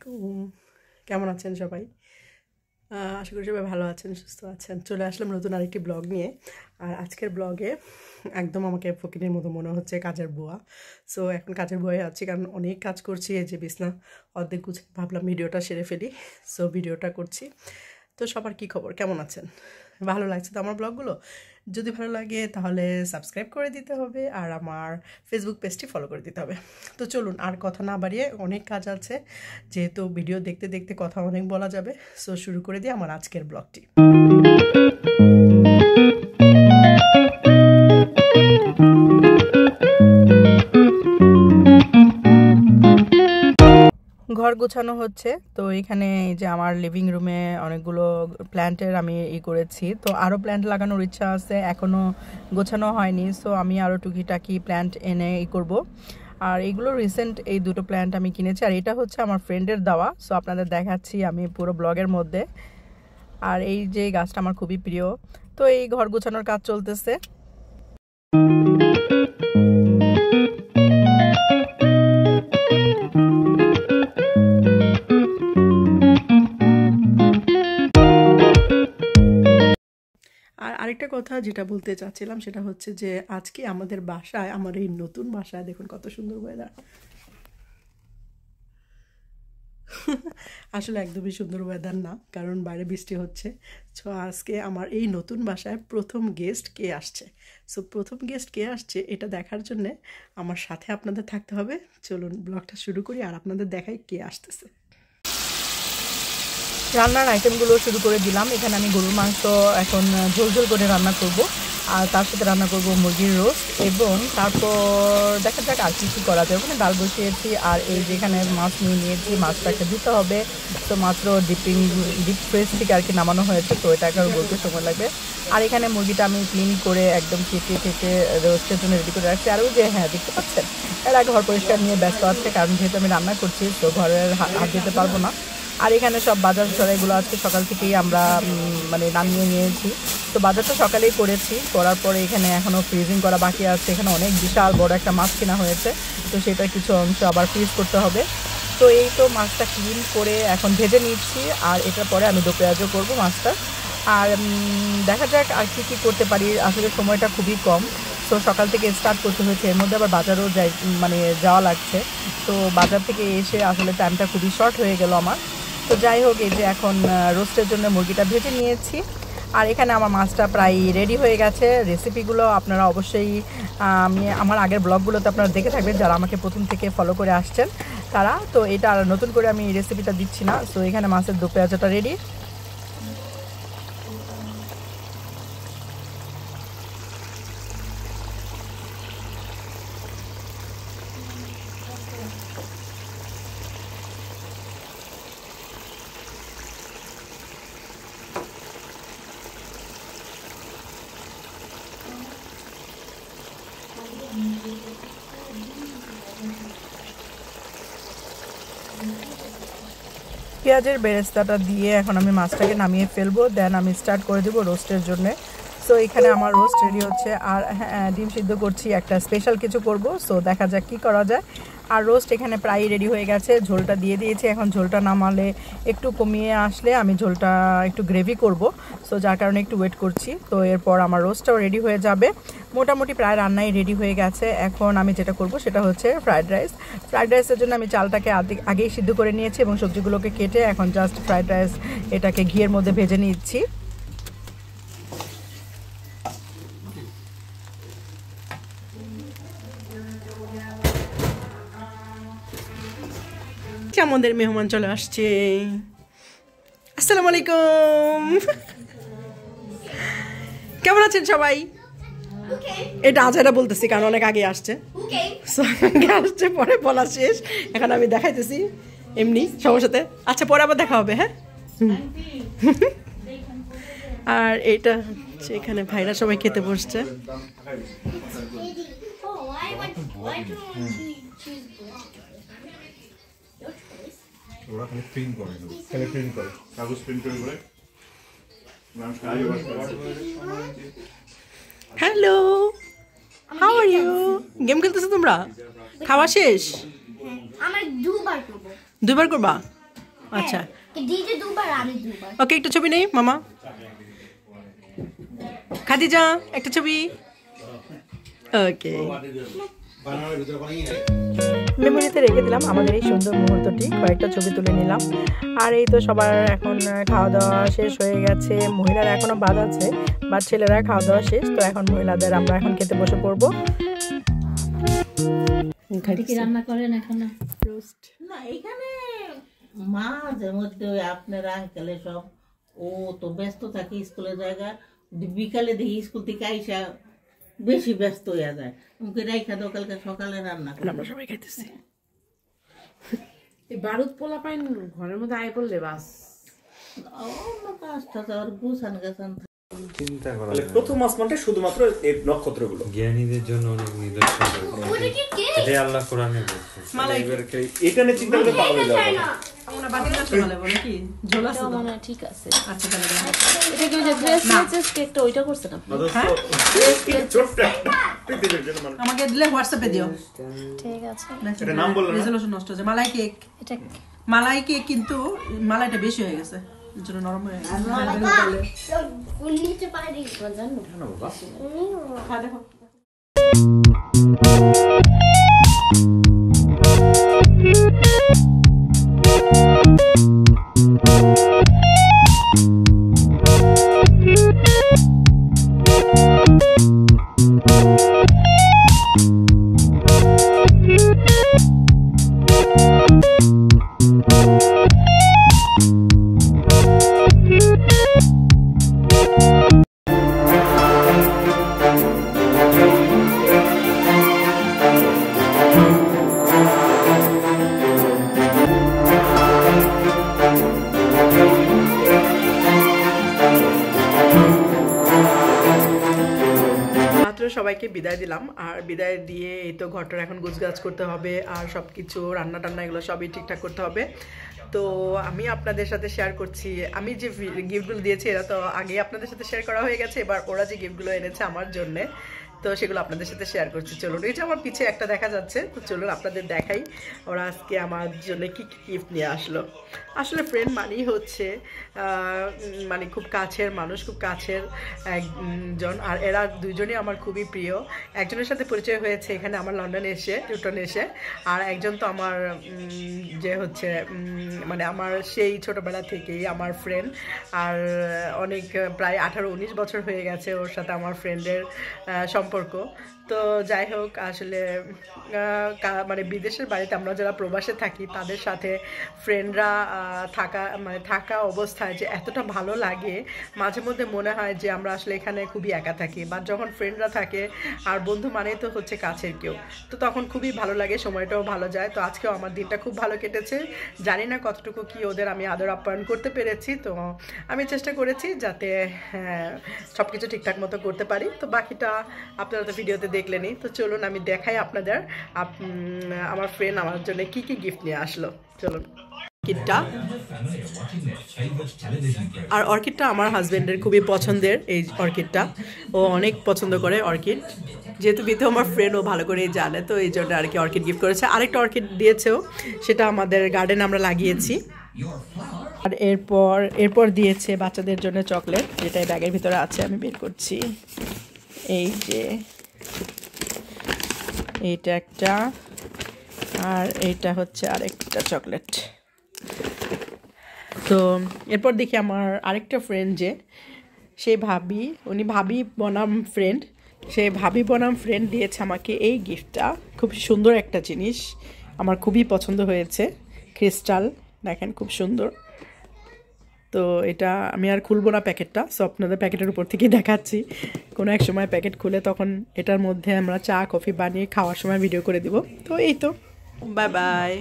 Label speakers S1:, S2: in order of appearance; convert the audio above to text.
S1: আলাইকুম। কেমন আছেন সবাই? আশা করি সবাই ভালো আছেন, সুস্থ আছেন। চলে আসলাম নতুন আরেকটি ব্লগ নিয়ে। আর আজকের ব্লগে একদম আমাকে ফকিনের মতো মনে হচ্ছে, কাজের বুয়া। সো এখন কাজের বুয়ায় আছি, কারণ অনেক কাজ করছি। এই যে বিছনা অর্ধেক গুছিয়ে ভাবলাম ভিডিওটা সেরে ফেলি, সো ভিডিওটা করছি। তো সবার কী খবর, কেমন আছেন? ভালো লাগছে তো আমার ব্লগগুলো? যদি ভালো লাগে তাহলে সাবস্ক্রাইব করে দিতে হবে, আর আমার ফেসবুক পেজটি ফলো করে দিতে হবে। তো চলুন আর কথা না বাড়িয়ে, অনেক কাজ আছে যেহেতু ভিডিও দেখতে দেখতে কথা অনেক বলা যাবে, সো শুরু করে দিই আমার আজকের ব্লগটি। ঘর গোছানো হচ্ছে। তো এখানে এই যে আমার লিভিং রুমে অনেকগুলো প্ল্যান্টের আমি করেছি। তো আরও প্ল্যান্ট লাগানোর ইচ্ছা আছে, এখনও গোছানো হয়নি। সো আমি আরও টুকিটাকি প্ল্যান্ট এনে করব। আর এইগুলো রিসেন্ট এই দুটো প্ল্যান্ট আমি কিনেছি, আর এটা হচ্ছে আমার ফ্রেন্ডের দেওয়া। সো আপনাদের দেখাচ্ছি আমি পুরো ব্লগের মধ্যে। আর এই যে গাছটা আমার খুবই প্রিয়। তো এই ঘর গোছানোর কাজ চলতেছে। আর আরেকটা কথা যেটা বলতে চাচ্ছিলাম সেটা হচ্ছে যে আজকে আমাদের বাসায়, আমার এই নতুন বাসায় দেখুন কত সুন্দর ওয়েদার। আসলে একদমই সুন্দর ওয়েদার না, কারণ বাইরে বৃষ্টি হচ্ছে। সো আজকে আমার এই নতুন বাসায় প্রথম গেস্ট কে আসছে। সো প্রথম গেস্ট কে আসছে এটা দেখার জন্যে আমার সাথে আপনাদের থাকতে হবে। চলুন ব্লগটা শুরু করি আর আপনাদের দেখাই কে আসতেছে। রান্নার আইটেমগুলো শুরু করে দিলাম। এখানে আমি গরুর মাংস এখন ঝোল ঝোল করে রান্না করব, আর তার সাথে রান্না করব মুরগির রোস্ট, এবং তারপর দেখা যাক আর কী করা যায়। ওখানে ডাল বসিয়েছি, আর এই যেখানে মাছ নিয়ে নিয়েছি, মাছটাকে দিতে হবে। তো মাত্র ডিপ ফ্রেশ থেকে আর কি নামানো হয়েছে, তো এটাকে আর বলতে সময় লাগবে। আর এখানে মুরগিটা আমি ক্লিন করে একদম কেটে রোস্টের জন্য রেডি করে রাখছি। আর ওই যে হ্যাঁ, দেখতে পাচ্ছেন এরা ঘর পরিষ্কার নিয়ে ব্যস্ত আছে, কারণ যেহেতু আমি রান্না করছি তো ঘরের হাত দিতে পারবো না। আর এখানে সব বাজার সরাইগুলো আজকে সকাল থেকেই আমরা মানে নামিয়ে নিয়েছি। তো বাজারটা সকালেই করেছি, করার পরে এখানে এখনও ফ্রিজিং করা বাকি আছে। এখানে অনেক বিশাল বড় একটা মাছ কেনা হয়েছে, তো সেটার কিছু অংশ আবার ফ্রিজ করতে হবে। তো এই তো মাছটা ক্লিন করে এখন ভেজে নিচ্ছি, আর এটার পরে আমি দো পেঁয়াজও করবো মাছটা। আর দেখা যাক আর কী করতে পারি। আসলে সময়টা খুবই কম, তো সকাল থেকে স্টার্ট করতে হয়েছে, এর মধ্যে আবার বাজারও যাওয়া লাগছে। তো বাজার থেকে এসে আসলে টাইমটা খুবই শর্ট হয়ে গেল আমার। তো যাই হোক, এই যে এখন রোস্টের জন্য মুরগিটা ভেজে নিয়েছি, আর এখানে আমার মাছটা প্রায় রেডি হয়ে গেছে। রেসিপিগুলো আপনারা অবশ্যই আমি আমার আগের ব্লগগুলোতে আপনারা দেখে থাকবেন, যারা আমাকে প্রথম থেকে ফলো করে আসছেন তারা। তো এটা আর নতুন করে আমি রেসিপিটা দিচ্ছি না। সো এখানে মাছের দো পেঁয়াজটা রেডি। পেঁয়াজের বেরেস্তাটা দিয়ে এখন আমি মাছটাকে নামিয়ে ফেলবো, দেন আমি স্টার্ট করে দেবো রোস্টের জন্যে। সো এখানে আমার রোস্ট রেডি হচ্ছে, আর হ্যাঁ, ডিম সিদ্ধ করছি, একটা স্পেশাল কিছু করব। সো দেখা যাক কী করা যায়। আর রোস্ট এখানে প্রায় রেডি হয়ে গেছে, ঝোলটা দিয়ে দিয়েছি। এখন ঝোলটা নামালে একটু কমিয়ে আসলে আমি ঝোলটা একটু গ্রেভি করব, সো যার কারণে একটু ওয়েট করছি। তো এরপর আমার রোস্টটাও রেডি হয়ে যাবে। মোটামুটি প্রায় রান্নাই রেডি হয়ে গেছে। এখন আমি যেটা করব সেটা হচ্ছে ফ্রায়েড রাইস। ফ্রায়েড রাইসের জন্য আমি চালটাকে আগেই সিদ্ধ করে নিয়েছি এবং সবজিগুলোকে কেটে এখন জাস্ট ফ্রায়েড রাইস এটাকে ঘিয়ের মধ্যে ভেজে নিচ্ছি। আমাদের মেহমান চলে আসছে। আসসালামু আলাইকুম, কেমন আছেন সবাই? এটা আজারা বলতেছি কারণ অনেক আগে আসছে, আসছে পরে বলা শেষ। এখন আমি দেখাইতেছি এমনি সবার সাথে। আচ্ছা, পরে আবার দেখা হবে। হ্যাঁ, আর এইটা হচ্ছে এখানে ভাইরা সবাই খেতে বসছে। Hello, how are you? Game খেলতেছো তোমরা? খাওয়া শেষ? দুবার করবা? আচ্ছা
S2: ডিজে দুবার আমি দুবার
S1: ওকে একটা ছবি নেই মামা খাদিজা একটা ছবি ওকে মেমোরিতে রেখে দিলাম আমাদের এই সুন্দর মুহূর্তটি কয়েকটা ছবি তুলে নিলাম আর এই তো সবার এখন খাওয়া দাওয়া শেষ হয়ে গেছে মহিলারা এখনো বাদ আছে বা ছেলেরা খাওয়া দাওয়া শেষ তো এখন মহিলাদের আমরা এখন খেতে বসে পড়বো
S2: কি রান্না করেন এখন
S1: রোস্ট
S3: না এখানে মাঝে মধ্যে আপনার আঙ্কেলে সব ও তো ব্যস্ত থাকে স্কুলের জায়গা বিকালে দেখি স্কুল থেকে আইসা বেশি ব্যস্ত হয়ে যায় আমাকে রাইখা দাও কালকে সকালে রান্না করে
S1: আমরা সবাই খাইতেছি
S4: এই বারুদ পোলা পাইন ঘরের মধ্যে আয় করলে বাস
S3: অন্য কাজটা তো আর গুছান গাছান
S5: চিন্তা করা
S6: তাহলে প্রথম আসমানটা শুধুমাত্র এই নক্ষত্রগুলো
S5: জ্ঞানীদের জন্য অনেক নিদর্শন এটাই আল্লাহ কোরআনে বলছে
S6: এটা নিয়ে চিন্তা করলে পাগল হয়ে যাবে
S1: আমরা বাতিল আসলে বলে কি ঝোলা আছে তো?
S4: মানে ঠিক আছে
S1: আচ্ছা তাহলে দাও।
S4: এটা কি যে গ্রেস ম্যাচেস কেকটা ওইটা করছেন আপনি
S6: ছোট্ট পৃথিবীর জন্য মানুষ
S1: আমাকে দিলে হোয়াটসঅ্যাপে দিও
S4: ঠিক আছে
S6: এটা নাম বললেন না?
S1: রেজলিউশন নষ্ট হচ্ছে মালাই কেক
S4: এটা
S1: মালাই কেক কিন্তু মালাইটা বেশি হয়ে গেছে এর জন্য নরম হয়ে গেছে
S2: উন্নিতে পারি জানো
S1: খা দেখো সবাইকে বিদায় দিলাম আর বিদায় দিয়ে এই তো ঘরটার এখন গুছগাছ করতে হবে আর সব কিছু রান্না টান্না এগুলো সবই ঠিকঠাক করতে হবে তো আমি আপনাদের সাথে শেয়ার করছি আমি যে গিফটগুলো দিয়েছি এরা তো আগে আপনাদের সাথে শেয়ার করা হয়ে গেছে এবার ওরা যে গিফটগুলো এনেছে আমার জন্যে তো সেগুলো আপনাদের সাথে শেয়ার করছি চলুন এই যে আমার পিছে একটা দেখা যাচ্ছে তো চলুন আপনাদের দেখাই ওরা আজকে আমার জন্য কি কি গিফট নিয়ে আসলো আসলে ফ্রেন্ড মানেই হচ্ছে মানে খুব কাছের মানুষ খুব কাছের একজন আর এরা দুজনই আমার খুবই প্রিয় একজনের সাথে পরিচয় হয়েছে এখানে আমার লন্ডনে এসে টিউটনে এসে আর একজন তো আমার যে হচ্ছে মানে আমার সেই ছোটোবেলা থেকেই আমার ফ্রেন্ড আর অনেক প্রায় 18-19 বছর হয়ে গেছে ওর সাথে আমার ফ্রেন্ডের সম্পর্ক তো যাই হোক আসলে মানে বিদেশের বাড়িতে আমরা যারা প্রবাসে থাকি তাদের সাথে ফ্রেন্ডরা থাকা অবস্থায় যে এতটা ভালো লাগে মাঝে মধ্যে মনে হয় যে আমরা আসলে এখানে খুবই একা থাকি বা যখন ফ্রেন্ডরা থাকে আর বন্ধু মানেই তো হচ্ছে কাছের কেউ তো তখন খুবই ভালো লাগে সময়টাও ভালো যায় তো আজকেও আমার দিনটা খুব ভালো কেটেছে জানি না কতটুকু কি ওদের আমি আদর আপ্যায়ন করতে পেরেছি তো আমি চেষ্টা করেছি যাতে সব কিছু ঠিকঠাক মতো করতে পারি তো বাকিটা আপনারা তো ভিডিওতে দেখলেনই তো চলুন আমি দেখাই আপনাদের আমার ফ্রেন্ড আমার জন্য কি কি গিফট নিয়ে আসলো চলুন অর্কিডটা আর অর্কিডটা আমার হাজবেন্ডের খুবই পছন্দের এই অর্কিডটা ও অনেক পছন্দ করে অর্কিড যেহেতু বিতে আমার ফ্রেন্ড ও ভালো করেই জানে তো এই জন্য আর কি অর্কিড গিফট করেছে আরেকটা অর্কিড দিয়েছেও সেটা আমাদের গার্ডেনে আমরা লাগিয়েছি আর এরপর দিয়েছে বাচ্চাদের জন্য চকলেট যেটা ব্যাগের ভিতরে আছে আমি বের করছি এই যে এইটা একটা আর এইটা হচ্ছে আরেকটা চকলেট তো এরপর দেখি আমার আরেকটা ফ্রেন্ড যে সেই উনি ভাবি বনাম ফ্রেন্ড সেই ভাবি বনাম ফ্রেন্ড দিয়েছে আমাকে এই গিফটটা খুব সুন্দর একটা জিনিস আমার খুবই পছন্দ হয়েছে ক্রিস্টাল দেখেন খুব সুন্দর তো এটা আমি আর খুলবো না প্যাকেটটা সো আপনাদের প্যাকেটের উপর থেকেই দেখাচ্ছি কোনো এক সময় প্যাকেট খুলে তখন এটার মধ্যে আমরা চা কফি বানিয়ে খাওয়ার সময় ভিডিও করে দিব তো এই তো বাই বাই